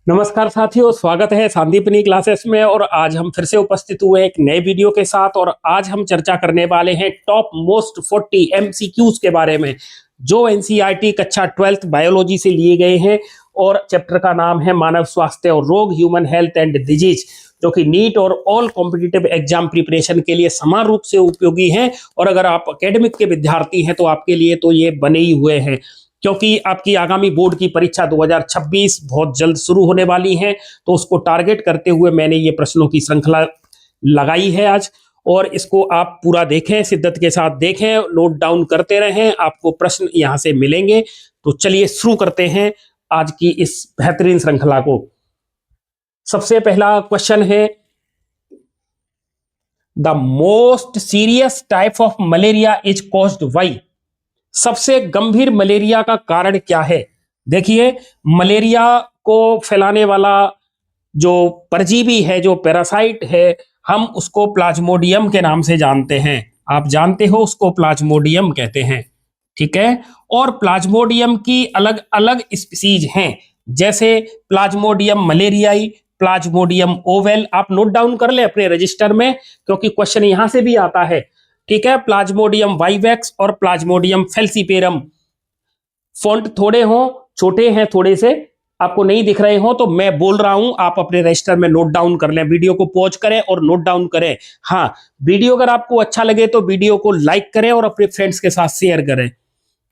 नमस्कार साथियों, स्वागत है संदीपनी क्लासेस में। और आज हम फिर से उपस्थित हुए एक नए वीडियो के साथ। और आज हम चर्चा करने वाले हैं टॉप मोस्ट 40 एमसीक्यूज के बारे में, जो एनसीईआरटी कक्षा 12th बायोलॉजी से लिए गए हैं। और चैप्टर का नाम है मानव स्वास्थ्य और रोग, ह्यूमन हेल्थ एंड डिजीज, जो कि नीट और ऑल कॉम्पिटिटिव एग्जाम प्रिपरेशन के लिए समान रूप से उपयोगी हैं। और अगर आप एकेडमिक के विद्यार्थी हैं तो आपके लिए तो ये बने ही हुए हैं, क्योंकि आपकी आगामी बोर्ड की परीक्षा 2026 बहुत जल्द शुरू होने वाली है। तो उसको टारगेट करते हुए मैंने ये प्रश्नों की श्रृंखला लगाई है आज। और इसको आप पूरा देखें, शिद्दत के साथ देखें, नोट डाउन करते रहें, आपको प्रश्न यहां से मिलेंगे। तो चलिए शुरू करते हैं आज की इस बेहतरीन श्रृंखला को। सबसे पहला क्वेश्चन है, the most serious type of malaria is caused by. सबसे गंभीर मलेरिया का कारण क्या है? देखिए, मलेरिया को फैलाने वाला जो परजीवी है, जो पैरासाइट है, हम उसको प्लाज्मोडियम के नाम से जानते हैं। आप जानते हो, उसको प्लाज्मोडियम कहते हैं, ठीक है। और प्लाज्मोडियम की अलग अलग स्पीसीज हैं, जैसे प्लाज्मोडियम मलेरियाई, प्लाज्मोडियम ओवेल। आप नोट डाउन कर ले अपने रजिस्टर में, क्योंकि क्वेश्चन यहां से भी आता है, ठीक है। प्लाज्मोडियम वाइवेक्स और प्लाज्मोडियम फेल्सीपेरम। फॉन्ट थोड़े हो, छोटे हैं थोड़े से, आपको नहीं दिख रहे हो तो मैं बोल रहा हूं, आप अपने रजिस्टर में नोट डाउन कर लें। वीडियो को पॉज करें और नोट डाउन करें। हाँ, वीडियो अगर आपको अच्छा लगे तो वीडियो को लाइक करें और अपने फ्रेंड्स के साथ शेयर करें,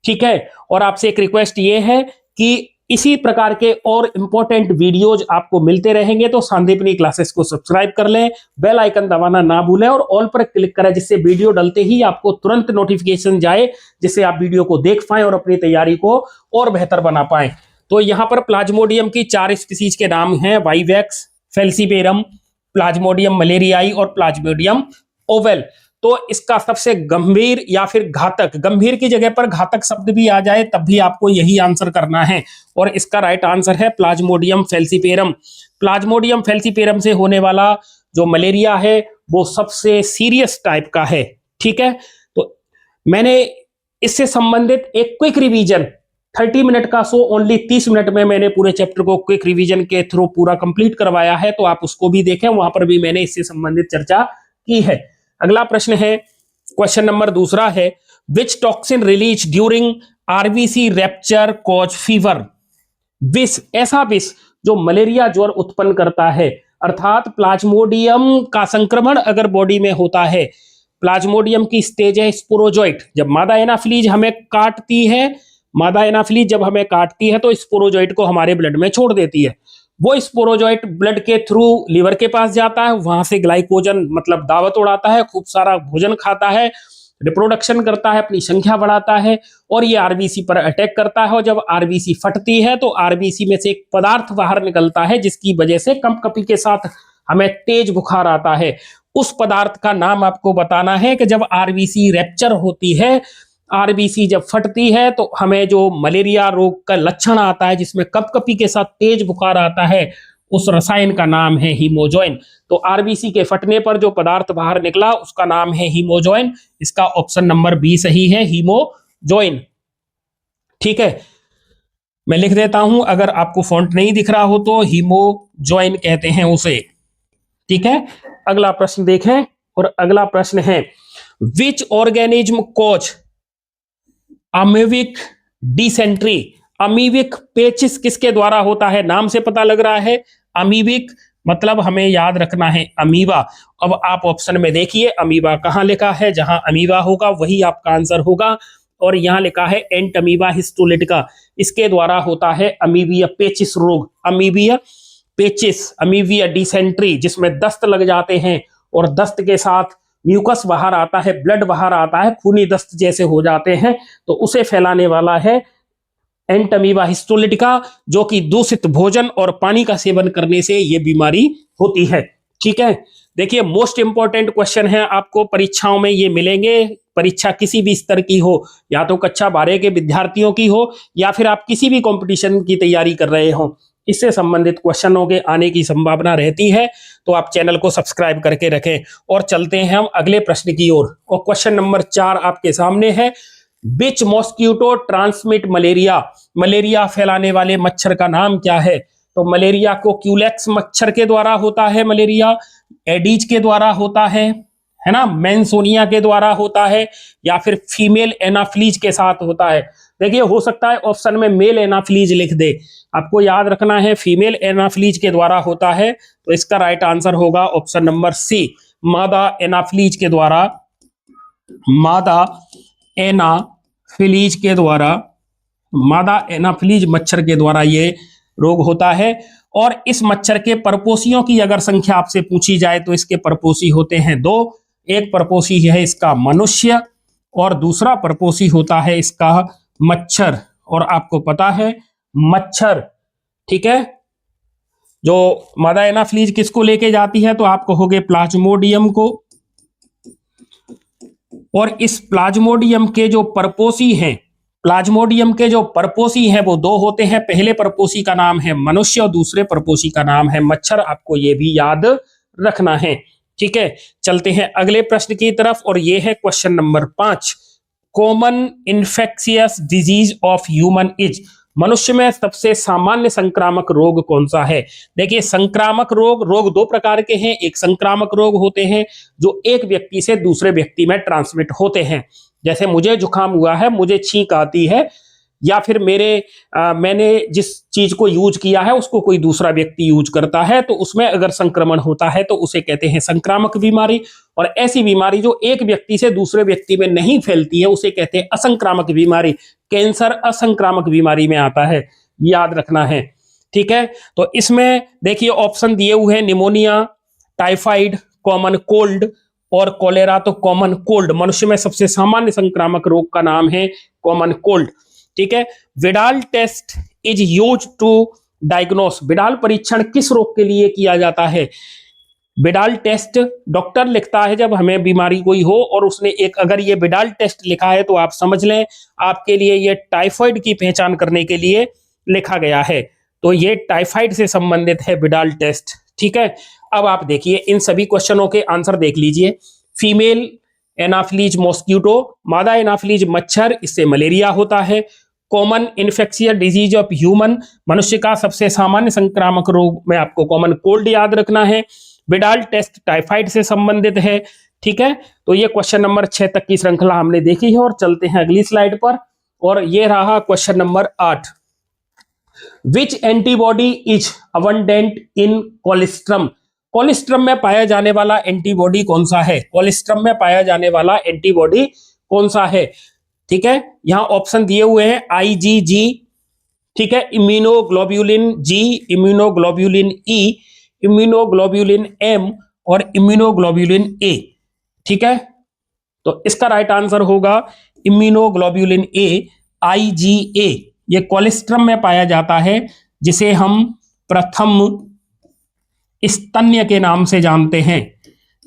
ठीक है। और आपसे एक रिक्वेस्ट ये है कि इसी प्रकार के और इंपॉर्टेंट वीडियोज आपको मिलते रहेंगे, तो संदीपनी क्लासेस को सब्सक्राइब कर लें, बेल आइकन दबाना ना भूलें और ऑल पर क्लिक करें, जिससे वीडियो डलते ही आपको तुरंत नोटिफिकेशन जाए, जिससे आप वीडियो को देख पाएं और अपनी तैयारी को और बेहतर बना पाएं। तो यहां पर प्लाज्मोडियम की 4 स्पीसीज के नाम हैं, वाइवेक्स, फेल्सीपेरम, प्लाज्मोडियम मलेरियाई और प्लाज्मोडियम ओवेल। तो इसका सबसे गंभीर या फिर घातक, गंभीर की जगह पर घातक शब्द भी आ जाए तब भी आपको यही आंसर करना है। और इसका राइट आंसर है प्लाज्मोडियम फेल्सीपेरम। प्लाज्मोडियम फेल्सीपेरम से होने वाला जो मलेरिया है वो सबसे सीरियस टाइप का है, ठीक है। तो मैंने इससे संबंधित एक क्विक रिवीजन, 30 मिनट का शो, ओनली 30 मिनट में मैंने पूरे चैप्टर को क्विक रिवीजन के थ्रू पूरा कंप्लीट करवाया है, तो आप उसको भी देखें, वहां पर भी मैंने इससे संबंधित चर्चा की है। अगला प्रश्न है, क्वेश्चन नंबर दूसरा है, which toxin release during RBC rupture cause fever. विष, ऐसा विष जो मलेरिया ज्वर उत्पन्न करता है, अर्थात प्लाज्मोडियम का संक्रमण अगर बॉडी में होता है। प्लाज्मोडियम की स्टेज है स्पोरोजोइट। जब मादा एनाफिलीज हमें काटती है, मादा एनाफिलीज जब हमें काटती है तो स्पोरोजोइट को हमारे ब्लड में छोड़ देती है। वो स्पोरोजोइट ब्लड के थ्रू लीवर के पास जाता है, वहां से ग्लाइकोजन मतलब दावत उड़ाता है, खूब सारा भोजन खाता है, रिप्रोडक्शन करता है, अपनी संख्या बढ़ाता है, और ये आरबीसी पर अटैक करता है। और जब आरबीसी फटती है तो आरबीसी में से एक पदार्थ बाहर निकलता है, जिसकी वजह से कंपकपी के साथ हमें तेज बुखार आता है। उस पदार्थ का नाम आपको बताना है कि जब आरबीसी रैप्चर होती है, आरबीसी जब फटती है, तो हमें जो मलेरिया रोग का लक्षण आता है, जिसमें कंपकपी के साथ तेज बुखार आता है, उस रसायन का नाम है हीमोजॉइन। तो आरबीसी के फटने पर जो पदार्थ बाहर निकला उसका नाम है हीमोजॉइन। इसका ऑप्शन नंबर बी सही है, हीमोजॉइन, ठीक है। मैं लिख देता हूं, अगर आपको फॉन्ट नहीं दिख रहा हो तो हीमोजॉइन कहते हैं उसे, ठीक है। अगला प्रश्न देखें, और अगला प्रश्न है, which organism cause amoebic dysentery. Amoebic पेचिस किसके द्वारा होता है? नाम से पता लग रहा है, अमीबिक मतलब हमें याद रखना है अमीबा। अब आप ऑप्शन में देखिए, अमीबा कहां लिखा है, जहां अमीबा होगा वही आपका आंसर होगा। और यहां लिखा है एंट अमीबा हिस्टोलिटिका, इसके द्वारा होता है अमीबिया पेचिस रोग। अमीबिया पेचिस, अमीबिया डिसेंट्री, जिसमें दस्त लग जाते हैं और दस्त के साथ म्यूकस बाहर आता है, ब्लड बाहर आता है, खूनी दस्त जैसे हो जाते हैं, तो उसे फैलाने वाला है एंट अमीबा हिस्टोलिटिका, जो कि दूषित भोजन और पानी का सेवन करने से यह बीमारी होती है, ठीक है। देखिए, मोस्ट इंपॉर्टेंट क्वेश्चन है, आपको परीक्षाओं में ये मिलेंगे। परीक्षा किसी भी स्तर की हो, या तो कक्षा 12 के विद्यार्थियों की हो, या फिर आप किसी भी कंपटीशन की तैयारी कर रहे हो, इससे संबंधित क्वेश्चनों के आने की संभावना रहती है। तो आप चैनल को सब्सक्राइब करके रखें। और चलते हैं हम अगले प्रश्न की ओर। और क्वेश्चन नंबर 4 आपके सामने है, विच मॉस्किटो ट्रांसमिट मलेरिया। मलेरिया फैलाने वाले मच्छर का नाम क्या है? तो मलेरिया को क्यूलेक्स मच्छर के द्वारा होता है, मलेरिया एडीज के द्वारा होता है ना, मेंसोनिया के द्वारा होता है, या फिर फीमेल एनाफ्लीज के साथ होता है। देखिए हो सकता है ऑप्शन में मेल एनाफ्लीज लिख दे, आपको याद रखना है फीमेल एनाफ्लीज के द्वारा होता है। तो इसका राइट आंसर होगा ऑप्शन नंबर सी, मादा एनाफ्लीज के द्वारा, मादा एनाफ्लीज के द्वारा, मादा एनाफ्लीज मच्छर के द्वारा ये रोग होता है। और इस मच्छर के परपोषियों की अगर संख्या आपसे पूछी जाए तो इसके परपोषी होते हैं दो, एक परपोषी है इसका मनुष्य और दूसरा परपोषी होता है इसका मच्छर। और आपको पता है मच्छर, ठीक है, जो मादा एनाफ्लीज किसको लेके जाती है, तो आप कहोगे प्लाज्मोडियम को। और इस प्लाज्मोडियम के जो परपोषी हैं, प्लाज्मोडियम के जो परपोषी हैं वो दो होते हैं, पहले परपोषी का नाम है मनुष्य और दूसरे परपोषी का नाम है मच्छर, आपको ये भी याद रखना है। ठीक है, चलते हैं अगले प्रश्न की तरफ और ये है question number 5। Common infectious disease of human is, मनुष्य में सबसे सामान्य संक्रामक रोग कौन सा है। देखिए संक्रामक रोग दो प्रकार के हैं, एक संक्रामक रोग होते हैं जो एक व्यक्ति से दूसरे व्यक्ति में ट्रांसमिट होते हैं, जैसे मुझे जुकाम हुआ है, मुझे छींक आती है, या फिर मैंने जिस चीज को यूज किया है उसको कोई दूसरा व्यक्ति यूज करता है, तो उसमें अगर संक्रमण होता है तो उसे कहते हैं संक्रामक बीमारी। और ऐसी बीमारी जो एक व्यक्ति से दूसरे व्यक्ति में नहीं फैलती है उसे कहते हैं असंक्रामक बीमारी। कैंसर असंक्रामक बीमारी में आता है, याद रखना है। ठीक है, तो इसमें देखिए ऑप्शन दिए हुए हैं, निमोनिया, टाइफाइड, कॉमन कोल्ड और कोलेरा। तो कॉमन कोल्ड, मनुष्य में सबसे सामान्य संक्रामक रोग का नाम है कॉमन कोल्ड। ठीक है, Widal test is use to diagnose, Widal परीक्षण किस रोग के लिए किया जाता है। विडाल टेस्ट डॉक्टर लिखता है जब हमें बीमारी कोई हो, और उसने एक अगर ये विडाल टेस्ट लिखा है तो आप समझ लें आपके लिए ये टाइफाइड की पहचान करने के लिए लिखा गया है, तो ये टाइफाइड से संबंधित है विडाल टेस्ट। ठीक है, अब आप देखिए इन सभी क्वेश्चनों के आंसर देख लीजिए। फीमेल एनाफ्लीज मॉस्किटो, मादा एनाफ्लीज मच्छर, इससे मलेरिया होता है। Common infectious disease of human, मनुष्य का सबसे सामान्य संक्रामक रोग में आपको कॉमन कोल्ड याद रखना है। विडाल टेस्ट टाइफाइड से संबंधित है। ठीक है, तो ये क्वेश्चन नंबर 6 तक की श्रृंखला हमने देखी है और चलते हैं अगली स्लाइड पर, और ये रहा question number 8। Which antibody is abundant in colostrum, colostrum में पाया जाने वाला एंटीबॉडी कौन सा है, कोलेस्ट्रम में पाया जाने वाला एंटीबॉडी कौन सा है। ठीक है, यहां ऑप्शन दिए हुए हैं IgG, ठीक है, इम्यूनोग्लोब्यूलिन जी, इम्यूनोग्लोब्यूलिन ई, इम्यूनोग्लोब्यूलिन एम और इम्यूनोग्लोब्यूलिन ए। ठीक है, तो इसका राइट आंसर होगा इम्यूनोग्लोब्यूलिन ए, IgA। ये कोलेस्ट्रम में पाया जाता है जिसे हम प्रथम स्तन्य के नाम से जानते हैं।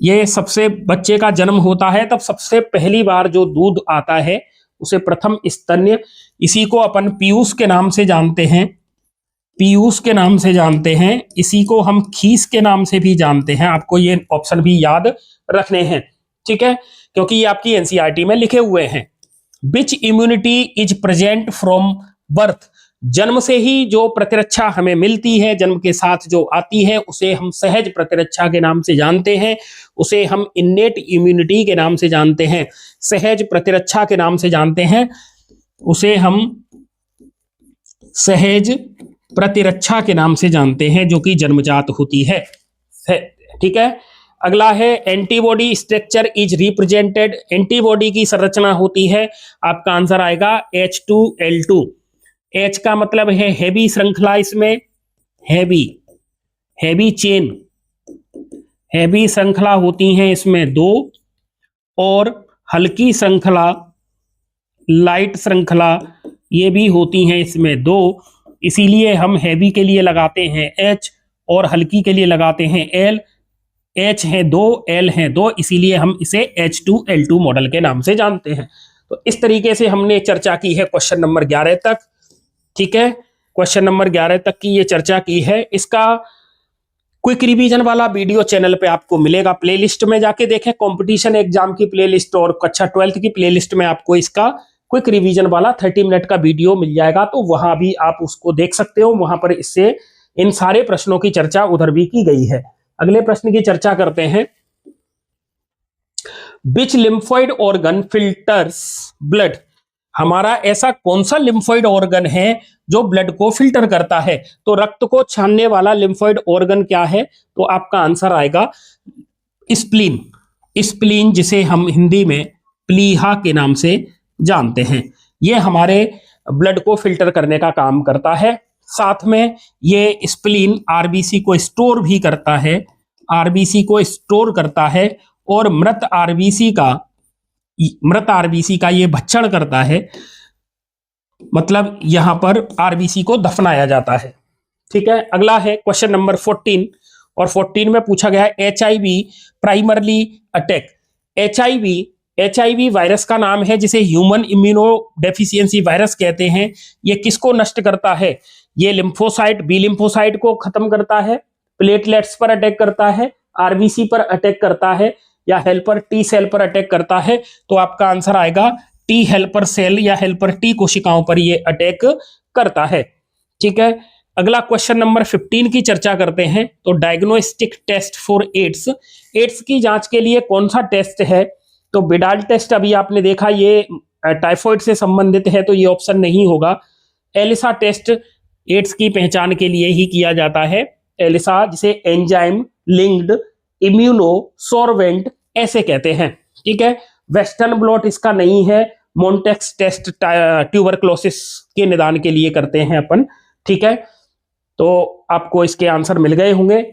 ये सबसे बच्चे का जन्म होता है तब सबसे पहली बार जो दूध आता है उसे प्रथम स्तन्य, इसी को अपन पीयूष के नाम से जानते हैं, पीयूष के नाम से जानते हैं, इसी को हम खीस के नाम से भी जानते हैं। आपको ये ऑप्शन भी याद रखने हैं, ठीक है, क्योंकि ये आपकी एनसीईआरटी में लिखे हुए हैं। Which immunity is present from birth, जन्म से ही जो प्रतिरक्षा हमें मिलती है, जन्म के साथ जो आती है उसे हम सहज प्रतिरक्षा के नाम से जानते हैं, उसे हम इन्नेट इम्यूनिटी के नाम से जानते हैं, सहज प्रतिरक्षा के नाम से जानते हैं, उसे हम सहज प्रतिरक्षा के नाम से जानते हैं, जो कि जन्मजात होती है। ठीक है, अगला है antibody structure is represented, antibody की संरचना होती है, आपका आंसर आएगा H2L2। H का मतलब है हैवी श्रृंखला, इसमें हैवी चेन, हैवी श्रृंखला होती हैं इसमें 2, और हल्की श्रृंखला लाइट श्रृंखला ये भी होती हैं इसमें 2, इसीलिए हम हैवी के लिए लगाते हैं H और हल्की के लिए लगाते हैं L। H है 2, L है 2, इसीलिए हम इसे H2L2 मॉडल के नाम से जानते हैं। तो इस तरीके से हमने चर्चा की है क्वेश्चन नंबर 11 तक। ठीक है, क्वेश्चन नंबर 11 तक की ये चर्चा की है। इसका क्विक रिवीजन वाला वीडियो चैनल पे आपको मिलेगा, प्लेलिस्ट में जाके देखें, कंपटीशन एग्जाम की प्लेलिस्ट और कक्षा 12th की प्लेलिस्ट में आपको इसका क्विक रिवीजन वाला 30 मिनट का वीडियो मिल जाएगा, तो वहां भी आप उसको देख सकते हो, वहां पर इससे इन सारे प्रश्नों की चर्चा उधर भी की गई है। अगले प्रश्न की चर्चा करते हैं। विच लिम्फोइड ऑर्गन फिल्टर्स ब्लड, हमारा ऐसा कौन सा लिम्फोइड ऑर्गन है जो ब्लड को फिल्टर करता है? तो रक्त को छानने वाला लिम्फोइड ऑर्गन क्या है? तो आपका आंसर आएगा स्प्लीन। स्प्लीन, जिसे हम हिंदी में प्लीहा के नाम से जानते हैं, ये हमारे ब्लड को फिल्टर करने का काम करता है। साथ में ये स्प्लीन आरबीसी को स्टोर भी करता है, आरबीसी को स्टोर करता है और मृत आरबीसी का ये भक्षण करता है, मतलब यहां पर आरबीसी को दफनाया जाता है। ठीक है, अगला है क्वेश्चन नंबर 14 और 14 में पूछा गया है HIV primarily attack. HIV virus का नाम है जिसे ह्यूमन इम्यूनो डेफिशिएंसी वायरस कहते हैं। ये किसको नष्ट करता है? ये लिम्फोसाइट, बी लिम्फोसाइट को खत्म करता है, प्लेटलेट्स पर अटैक करता है, आरबीसी पर अटैक करता है या हेल्पर टी सेल पर अटैक करता है? तो आपका आंसर आएगा टी हेल्पर सेल या हेल्पर टी कोशिकाओं पर ये अटैक करता है। ठीक है, अगला क्वेश्चन नंबर 15 की चर्चा करते हैं। तो diagnostic test for AIDS, AIDS की जांच के लिए कौन सा टेस्ट है? तो बिडाल टेस्ट अभी आपने देखा, ये टाइफॉइड से संबंधित है तो ये ऑप्शन नहीं होगा। एलिसा टेस्ट एड्स की पहचान के लिए ही किया जाता है, एलिसा जिसे एंजाइम लिंक्ड इम्यूनो सोरवेंट ऐसे कहते हैं। ठीक है, वेस्टर्न ब्लॉट इसका नहीं है, मोन्टेक्स टेस्ट ट्यूबरक्लोसिस के निदान के लिए करते हैं अपन। ठीक है, तो आपको इसके आंसर मिल गए होंगे,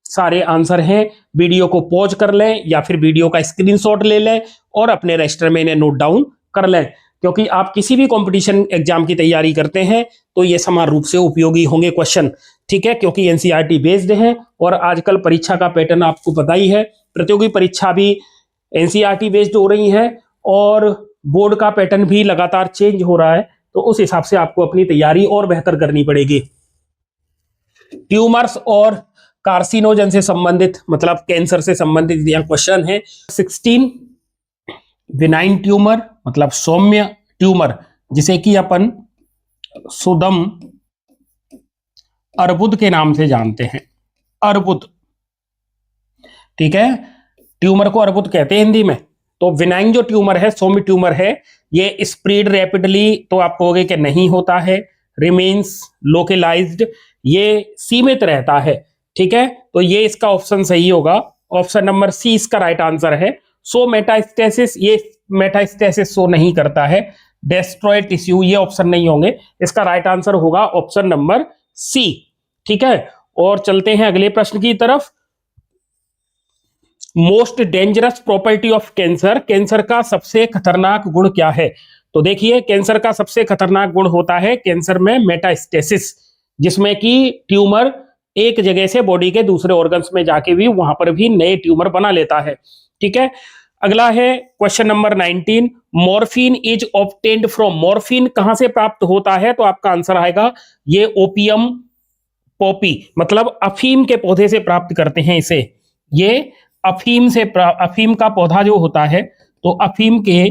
सारे आंसर हैं। वीडियो को पॉज कर लें या फिर वीडियो का स्क्रीनशॉट ले लें और अपने रजिस्टर में इन्हें नोट डाउन कर लें, क्योंकि आप किसी भी कंपटीशन एग्जाम की तैयारी करते हैं तो ये समान रूप से उपयोगी होंगे क्वेश्चन। ठीक है, क्योंकि एनसीईआरटी बेस्ड है और आजकल परीक्षा का पैटर्न आपको पता ही है, प्रतियोगी परीक्षा भी एनसीईआरटी बेस्ड हो रही है और बोर्ड का पैटर्न भी लगातार चेंज हो रहा है, तो उस हिसाब से आपको अपनी तैयारी और बेहतर करनी पड़ेगी। ट्यूमर्स और कार्सिनोजन से संबंधित, मतलब कैंसर से संबंधित यह क्वेश्चन है। 16 विनाइन ट्यूमर, मतलब सौम्य ट्यूमर, जिसे कि अपन सुदम अर्बुद के नाम से जानते हैं, अर्बुद। ठीक है, ट्यूमर को अर्बुद कहते हैं हिंदी में। तो विनाइन जो ट्यूमर है, सौम्य ट्यूमर है, ये स्प्रेड रैपिडली, तो आप कहोगे कि नहीं होता है, रिमेन्स लोकेलाइज्ड, ये सीमित रहता है। ठीक है, तो ये इसका ऑप्शन सही होगा, ऑप्शन नंबर सी इसका राइट आंसर है। सो मेटास्टेसिस, ये मेटास्टेसिस सो नहीं करता है। डेस्ट्रॉय टिश्यू, ये ऑप्शन नहीं होंगे, इसका राइट आंसर होगा ऑप्शन नंबर सी। ठीक है, और चलते हैं अगले प्रश्न की तरफ। Most dangerous property of cancer, cancer का सबसे खतरनाक गुण क्या है? तो देखिए, कैंसर का सबसे खतरनाक गुण होता है कैंसर में मेटास्टेसिस, जिसमें कि ट्यूमर एक जगह से बॉडी के दूसरे ऑर्गन्स में जाके भी वहां पर भी नए ट्यूमर बना लेता है। ठीक है, अगला है question number 19, morphine is obtained from, morphine कहां से प्राप्त होता है? तो आपका आंसर आएगा ये ओपियम पॉपी, मतलब अफीम के पौधे से प्राप्त करते हैं इसे। ये अफीम का पौधा जो होता है, तो अफीम के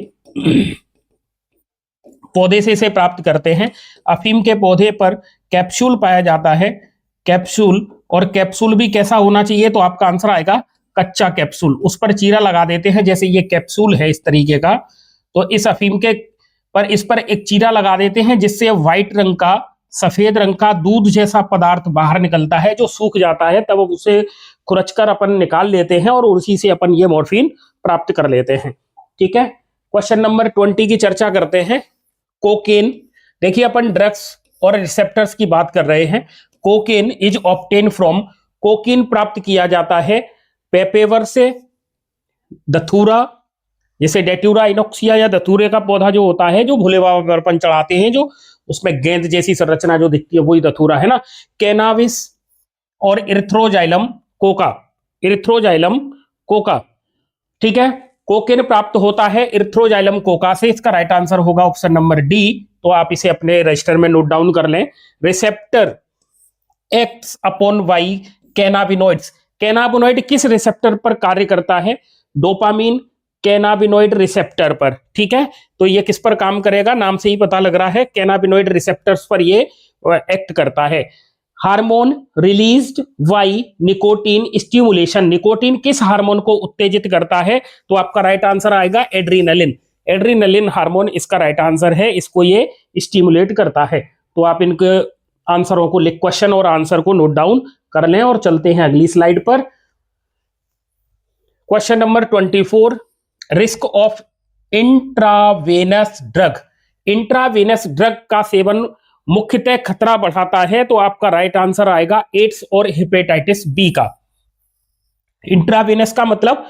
पौधे से इसे प्राप्त करते हैं। अफीम के पौधे पर कैप्सूल पाया जाता है, कैप्सूल, और कैप्सूल भी कैसा होना चाहिए? तो आपका आंसर आएगा कच्चा कैप्सूल, उस पर चीरा लगा देते हैं, जैसे ये कैप्सूल है इस तरीके का, तो इस अफीम के पर इस पर एक चीरा लगा देते हैं, जिससे व्हाइट रंग का, सफेद रंग का दूध जैसा पदार्थ बाहर निकलता है, जो सूख जाता है, तब उसे खुरचकर अपन निकाल लेते हैं और उसी से अपन ये मॉर्फिन प्राप्त कर लेते हैं। ठीक है, क्वेश्चन नंबर 20 की चर्चा करते हैं। कोकेन, देखिए अपन ड्रग्स और रिसेप्टर्स की बात कर रहे हैं। Cocaine is obtain from, cocaine प्राप्त किया जाता है पेपेवर से, दथूरा, जैसे डेट्यूरा इनोक्सिया या दथूरे का पौधा जो होता है, जो भोले बाबा पर अपन चढ़ाते हैं, जो उसमें गेंद जैसी संरचना जो दिखती है, वही दथूरा है ना। कैनाबिस और इरिथ्रोजाइलम कोका, इरिथ्रोजाइलम कोका। ठीक है, कोकेन प्राप्त होता है इरिथ्रोजाइलम कोका से, इसका राइट आंसर होगा ऑप्शन नंबर डी। तो आप इसे अपने रजिस्टर में नोट डाउन कर लें। Receptor acts upon Y cannabinoids, cannabinoid किस रिसेप्टर पर कार्य करता है? डोपामीन कैनाबिनोइड रिसेप्टर पर। ठीक है, तो ये किस पर काम करेगा? नाम से ही पता लग रहा है, कैनाबिनोइड रिसेप्टर्स पर ये एक्ट करता है। Hormone released by nicotine stimulation. Nicotine किस हार्मोन को उत्तेजित करता है? तो आपका राइट आंसर आएगा एड्रीनलिन। एड्रीनलिन हार्मोन इसका राइट आंसर है, इसको ये स्टिमुलेट करता है। तो आप इनके आंसरों को लिख, क्वेश्चन और आंसर को नोट डाउन कर लें और चलते हैं अगली स्लाइड पर। Question number 24, risk of intravenous drug. Intravenous drug का सेवन मुख्यतः खतरा बढ़ाता है, तो आपका राइट आंसर आएगा एड्स और हेपेटाइटिस बी का। इंट्रावेनस का मतलब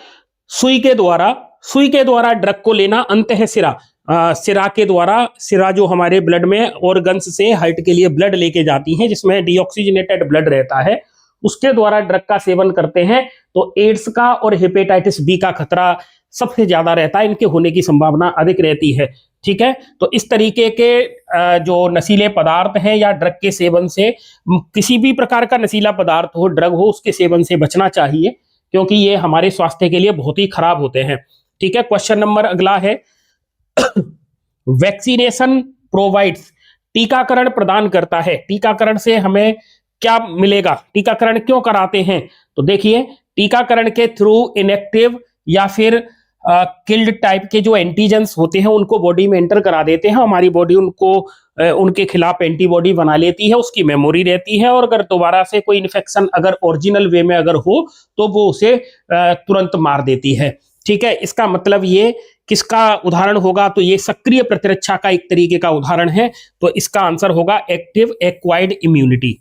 सुई के द्वारा ड्रग को लेना, अंतः सिरा के द्वारा, सिरा जो हमारे ब्लड में ऑर्गन्स से हार्ट के लिए ब्लड लेके जाती हैं, जिसमें डीऑक्सीजनेटेड ब्लड रहता है, उसके द्वारा ड्रग का सेवन करते हैं तो एड्स का और हेपेटाइटिस बी का खतरा सबसे ज्यादा रहता है, इनके होने की संभावना अधिक रहती है। ठीक है, तो इस तरीके के जो नशीले पदार्थ हैं या ड्रग के सेवन से, किसी भी प्रकार का नशीला पदार्थ हो, ड्रग हो, उसके सेवन से बचना चाहिए, क्योंकि ये हमारे स्वास्थ्य के लिए बहुत ही खराब होते हैं। ठीक है, क्वेश्चन नंबर अगला है, वैक्सीनेशन प्रोवाइड्स। टीकाकरण प्रदान करता है। टीकाकरण से हमें क्या मिलेगा? टीकाकरण क्यों कराते हैं? तो देखिए, टीकाकरण के थ्रू इनएक्टिव या फिर किल्ड टाइप के जो एंटीजेंस होते हैं उनको बॉडी में एंटर करा देते हैं, हमारी बॉडी उनको उनके खिलाफ एंटीबॉडी बना लेती है, उसकी मेमोरी रहती है, और अगर दोबारा से कोई इन्फेक्शन अगर ओरिजिनल वे में अगर हो तो वो उसे तुरंत मार देती है। ठीक है, इसका मतलब ये किसका उदाहरण होगा? तो ये सक्रिय प्रतिरक्षा का एक तरीके का उदाहरण है, तो इसका आंसर होगा एक्टिव एक्वायर्ड इम्यूनिटी।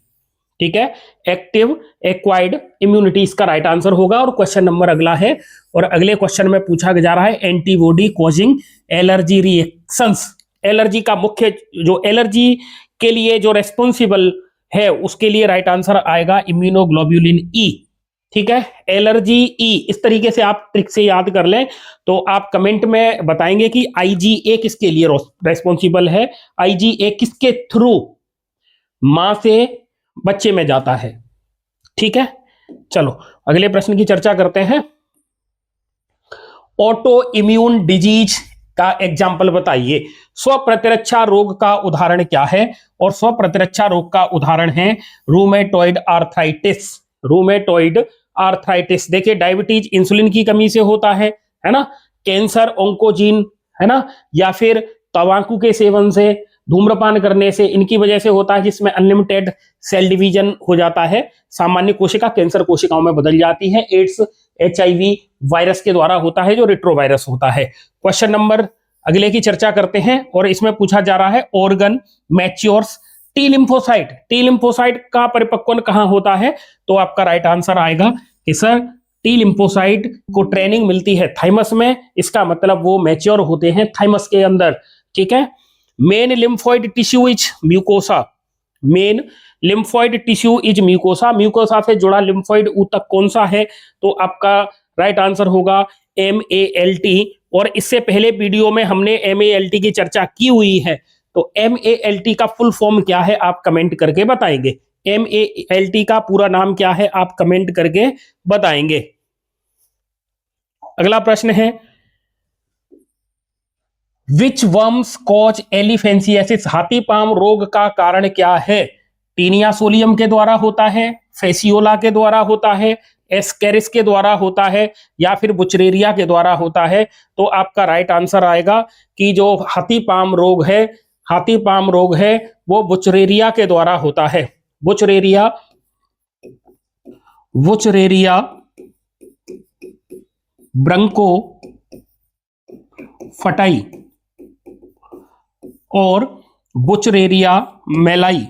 ठीक है, एक्टिव एक्वायर्ड इम्यूनिटी इसका राइट आंसर होगा। और क्वेश्चन नंबर अगला है, और अगले क्वेश्चन में पूछा जा रहा है antibody causing allergy reactions. Allergy का मुख्य जो एलर्जी के लिए जो रेस्पॉन्सिबल है उसके लिए राइट आंसर आएगा इम्यूनोग्लोब्युलिन ई। ठीक है, एलर्जी ई, इस तरीके से आप ट्रिक से याद कर लें तो आप कमेंट में बताएंगे कि आईजीए किसके लिए रेस्पॉन्सिबल है। आईजीए किसके थ्रू? मां से बच्चे में जाता है। ठीक है, चलो अगले प्रश्न की चर्चा करते हैं। ऑटो इम्यून डिजीज का एग्जाम्पल बताइए। स्व प्रतिरक्षा रोग का उदाहरण क्या है? और स्व प्रतिरक्षा रोग का उदाहरण है रूमेटॉइड आर्थराइटिस। रूमेटॉइड आर्थराइटिस, देखिए डायबिटीज इंसुलिन की कमी से होता है ना, कैंसर ऑन्कोजीन, है ना, या फिर तंबाकू के सेवन से, धूम्रपान करने से, इनकी वजह से होता है, जिसमें अनलिमिटेड सेल डिवीजन हो जाता है, सामान्य कोशिका कैंसर कोशिकाओं में बदल जाती है। एड्स एचआईवी वायरस के द्वारा होता है, जो रेट्रोवायरस होता है। क्वेश्चन नंबर अगले की चर्चा करते हैं, और इसमें पूछा जा रहा है organ matures T lymphocyte. T lymphocyte का परिपक्वन कहां होता है? तो आपका राइट आंसर आएगा कि सर टी लिम्फोसाइट को ट्रेनिंग मिलती है थाइमस में, इसका मतलब वो मैच्योर होते हैं थाइमस के अंदर। ठीक है, main lymphoid tissue is mucosa. Main lymphoid tissue is mucosa. Mucosa से जुड़ा लिम्फोइड ऊतक कौन सा है? तो आपका राइट आंसर होगा MALT। और इससे पहले वीडियो में हमने MALT की चर्चा की हुई है, तो MALT का फुल फॉर्म क्या है आप कमेंट करके बताएंगे। MALT का पूरा नाम क्या है आप कमेंट करके बताएंगे। अगला प्रश्न है, विच वर्म्स कॉज एलिफेंसियासिस। हाथी पाम रोग का कारण क्या है? टीनिया सोलियम के द्वारा होता है, फेसियोला के द्वारा होता है, एस्केरिस के द्वारा होता है, या फिर बुचरेरिया के द्वारा होता है? तो आपका राइट आंसर आएगा कि जो हाथी पाम रोग है वो बुचरेरिया के द्वारा होता है। बुचरेरिया ब्रंको फटाई और बुचरेरिया मेलाई,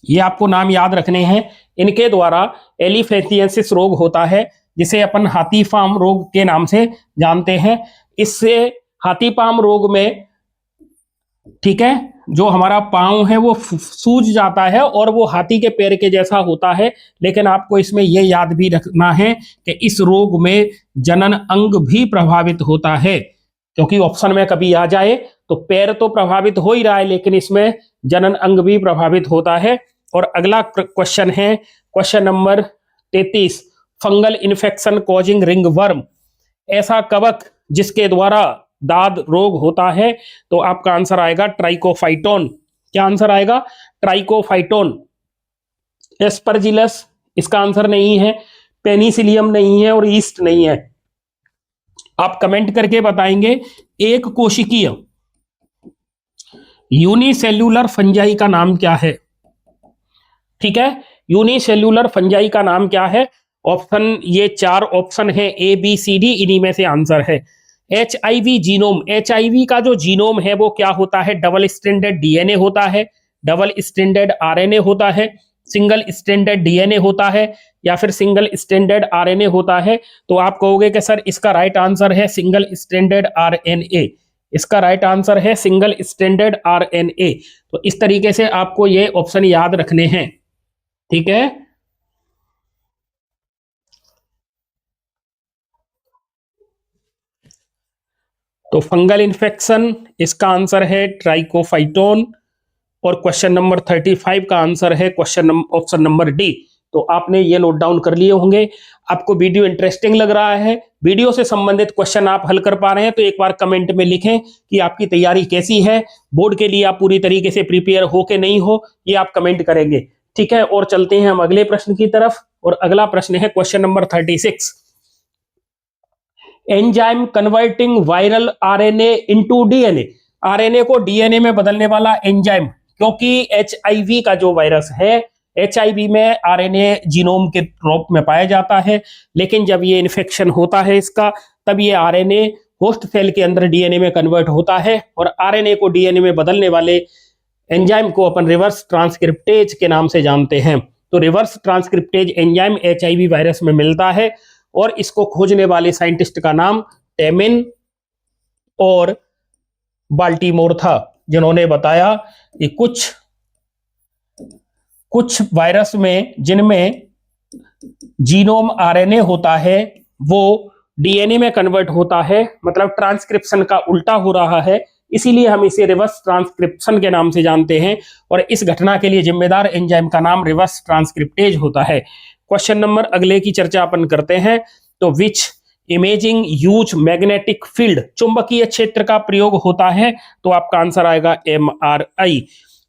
ये आपको नाम याद रखने हैं। इनके द्वारा एलिफेंसियसिस रोग होता है, जिसे अपन हाथी पाम रोग के नाम से जानते हैं। इससे हाथी पाम रोग में, ठीक है, जो हमारा पांव है वो सूज जाता है और वो हाथी के पैर के जैसा होता है। लेकिन आपको इसमें यह याद भी रखना है कि इस रोग में जनन अंग भी प्रभावित होता है, क्योंकि ऑप्शन में कभी आ जाए तो पैर तो प्रभावित हो ही रहा है, लेकिन इसमें जनन अंग भी प्रभावित होता है। और अगला क्वेश्चन है question number 33, fungal infection causing ringworm. ऐसा कवक जिसके द्वारा दाद रोग होता है, तो आपका आंसर आएगा ट्राइकोफाइटोन। क्या आंसर आएगा? ट्राइकोफाइटोन। एस्परजिलस इसका आंसर नहीं है, पेनिसिलियम नहीं है और ईस्ट नहीं है। आप कमेंट करके बताएंगे एक कोशिकीय यूनिसेल्यूलर फंजाई का नाम क्या है। ठीक है, यूनिसेल्यूलर फंजाई का नाम क्या है? ऑप्शन, ये 4 ऑप्शन है ए बी सी डी, इन्हीं में से आंसर है HIV जीनोम। HIV का जो जीनोम है वो क्या होता है? डबल स्ट्रैंडेड DNA होता है, डबल स्ट्रैंडेड RNA होता है, सिंगल स्ट्रैंडेड DNA होता है, या फिर सिंगल स्ट्रैंडेड RNA होता है। तो आप कहोगे कि सर इसका राइट आंसर है सिंगल स्ट्रैंडेड RNA। इसका राइट आंसर है सिंगल स्ट्रैंडेड RNA। तो इस तरीके से आपको ये ऑप्शन याद रखने हैं। ठीक है, तो फंगल इन्फेक्शन इसका आंसर है ट्राइकोफाइटोन, और क्वेश्चन नंबर 35 का आंसर है ऑप्शन नंबर डी। तो आपने ये नोट डाउन कर लिए होंगे। आपको वीडियो इंटरेस्टिंग लग रहा है, वीडियो से संबंधित क्वेश्चन आप हल कर पा रहे हैं, तो एक बार कमेंट में लिखें कि आपकी तैयारी कैसी है, बोर्ड के लिए आप पूरी तरीके से प्रिपेयर हो के नहीं हो, ये आप कमेंट करेंगे। ठीक है, और चलते हैं हम अगले प्रश्न की तरफ, और अगला प्रश्न है question number 36। Enzyme converting viral RNA into DNA। RNA को DNA में बदलने वाला एंजाइम, क्योंकि HIV का जो वायरस है, HIV में RNA जीनोम के रूप में पाया जाता है, लेकिन जब ये इन्फेक्शन होता है इसका, तब ये RNA होस्ट सेल के अंदर DNA में कन्वर्ट होता है, और RNA को DNA में बदलने वाले एंजाइम को अपन रिवर्स ट्रांसक्रिप्टेज के नाम से जानते हैं। तो reverse transcriptase enzyme HIV virus में मिलता है, और इसको खोजने वाले साइंटिस्ट का नाम टेमिन और बाल्टीमोर था, जिन्होंने बताया कि कुछ वायरस में जिनमें जीनोम RNA होता है वो DNA में कन्वर्ट होता है, मतलब ट्रांसक्रिप्शन का उल्टा हो रहा है, इसीलिए हम इसे रिवर्स ट्रांसक्रिप्शन के नाम से जानते हैं, और इस घटना के लिए जिम्मेदार एंजाइम का नाम रिवर्स ट्रांसक्रिप्टेज होता है। क्वेश्चन नंबर अगले की चर्चा अपन करते हैं। तो विच इमेजिंग यूज मैग्नेटिक फील्ड, चुंबकीय क्षेत्र का प्रयोग होता है, तो आपका आंसर आएगा MRI।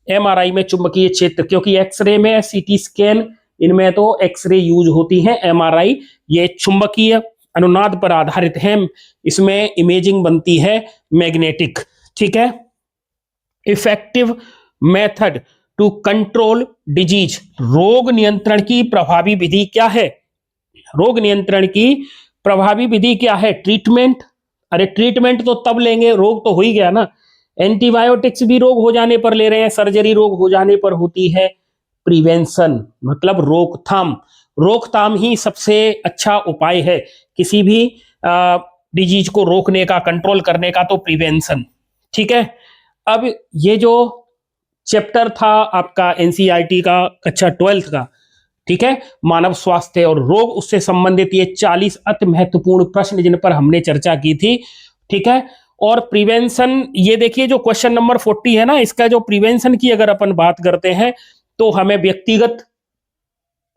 MRI में चुंबकीय क्षेत्र, क्योंकि एक्सरे में, CT स्कैन, इनमें तो एक्सरे यूज होती है, MRI ये चुंबकीय अनुनाद पर आधारित है, इसमें इमेजिंग बनती है मैग्नेटिक। ठीक है, effective method to control disease, रोग नियंत्रण की प्रभावी विधि क्या है? रोग नियंत्रण की प्रभावी विधि क्या है? ट्रीटमेंट। अरे ट्रीटमेंट तो तब लेंगे, रोग तो हो ही गया ना। एंटीबायोटिक्स भी रोग हो जाने पर ले रहे हैं, सर्जरी रोग हो जाने पर होती है। प्रिवेंशन मतलब रोकथाम, रोकथाम ही सबसे अच्छा उपाय है किसी भी डिजीज को रोकने का, कंट्रोल करने का, तो प्रिवेंशन। ठीक है, अब ये जो चैप्टर था आपका NCERT का कक्षा 12th का, ठीक है, मानव स्वास्थ्य और रोग, उससे संबंधित ये 40 अति महत्वपूर्ण प्रश्न जिन पर हमने चर्चा की थी। ठीक है, और प्रिवेंशन, ये देखिए जो क्वेश्चन नंबर 40 है ना, इसका जो प्रिवेंशन की अगर अपन बात करते हैं, तो हमें व्यक्तिगत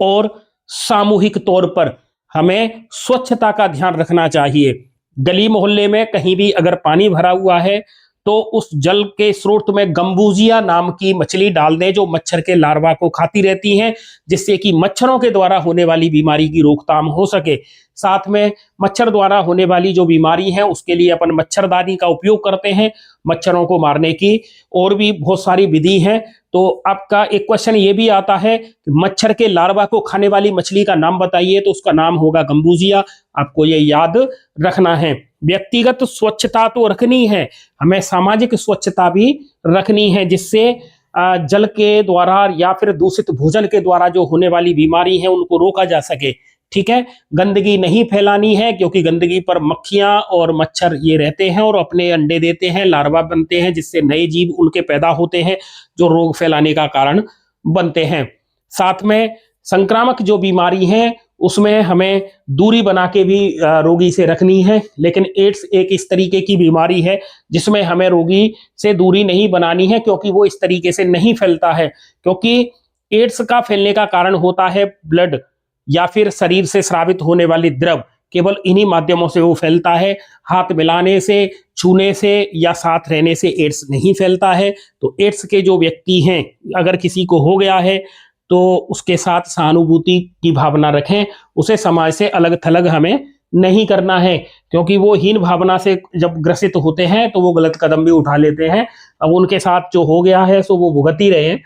और सामूहिक तौर पर हमें स्वच्छता का ध्यान रखना चाहिए। गली मोहल्ले में कहीं भी अगर पानी भरा हुआ है, तो उस जल के स्रोत में गंबूजिया नाम की मछली डाल दें, जो मच्छर के लार्वा को खाती रहती हैं, जिससे कि मच्छरों के द्वारा होने वाली बीमारी की रोकथाम हो सके। साथ में मच्छर द्वारा होने वाली जो बीमारी है उसके लिए अपन मच्छरदानी का उपयोग करते हैं, मच्छरों को मारने की और भी बहुत सारी विधि हैं। तो आपका एक क्वेश्चन ये भी आता है कि मच्छर के लार्वा को खाने वाली मछली का नाम बताइए, तो उसका नाम होगा गंबूजिया। आपको ये याद रखना है। व्यक्तिगत स्वच्छता तो रखनी है, हमें सामाजिक स्वच्छता भी रखनी है, जिससे जल के द्वारा या फिर दूषित भोजन के द्वारा जो होने वाली बीमारी है उनको रोका जा सके। ठीक है, गंदगी नहीं फैलानी है, क्योंकि गंदगी पर मक्खियां और मच्छर ये रहते हैं और अपने अंडे देते हैं, लार्वा बनते हैं, जिससे नए जीव उनके पैदा होते हैं जो रोग फैलाने का कारण बनते हैं। साथ में संक्रामक जो बीमारी है उसमें हमें दूरी बना के भी रोगी से रखनी है, लेकिन एड्स एक इस तरीके की बीमारी है जिसमें हमें रोगी से दूरी नहीं बनानी है, क्योंकि वो इस तरीके से नहीं फैलता है। क्योंकि एड्स का फैलने का कारण होता है ब्लड या फिर शरीर से स्रावित होने वाली द्रव, केवल इन्हीं माध्यमों से वो फैलता है। हाथ मिलाने से, छूने से या साथ रहने से एड्स नहीं फैलता है। तो एड्स के जो व्यक्ति हैं, अगर किसी को हो गया है तो उसके साथ सहानुभूति की भावना रखें, उसे समाज से अलग थलग हमें नहीं करना है, क्योंकि वो हीन भावना से जब ग्रसित होते हैं तो वो गलत कदम भी उठा लेते हैं। अब उनके साथ जो हो गया है सो वो भुगत ही रहे हैं।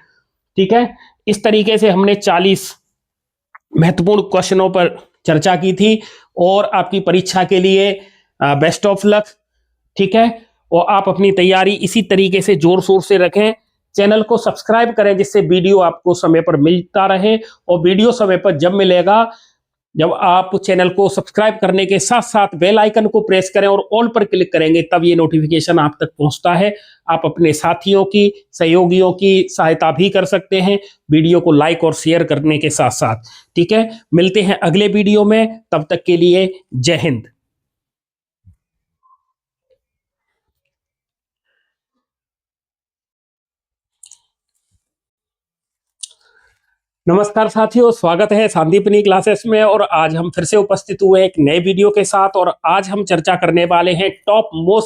ठीक है, इस तरीके से हमने 40 महत्वपूर्ण क्वेश्चनों पर चर्चा की थी और आपकी परीक्षा के लिए बेस्ट ऑफ लक। ठीक है, और आप अपनी तैयारी इसी तरीके से जोर शोर से रखें। चैनल को सब्सक्राइब करें जिससे वीडियो आपको समय पर मिलता रहे, और वीडियो समय पर जब मिलेगा, जब आप चैनल को सब्सक्राइब करने के साथ साथ बेल आइकन को प्रेस करें और ऑल पर क्लिक करेंगे, तब ये नोटिफिकेशन आप तक पहुंचता है। आप अपने साथियों की, सहयोगियों की सहायता भी कर सकते हैं वीडियो को लाइक और शेयर करने के साथ साथ। ठीक है, मिलते हैं अगले वीडियो में, तब तक के लिए जय हिंद। नमस्कार साथियों, स्वागत है संदीपनी क्लासेस में। और आज हम फिर से उपस्थित हुए एक नए वीडियो के साथ, और आज हम चर्चा करने वाले हैं टॉप मोस्ट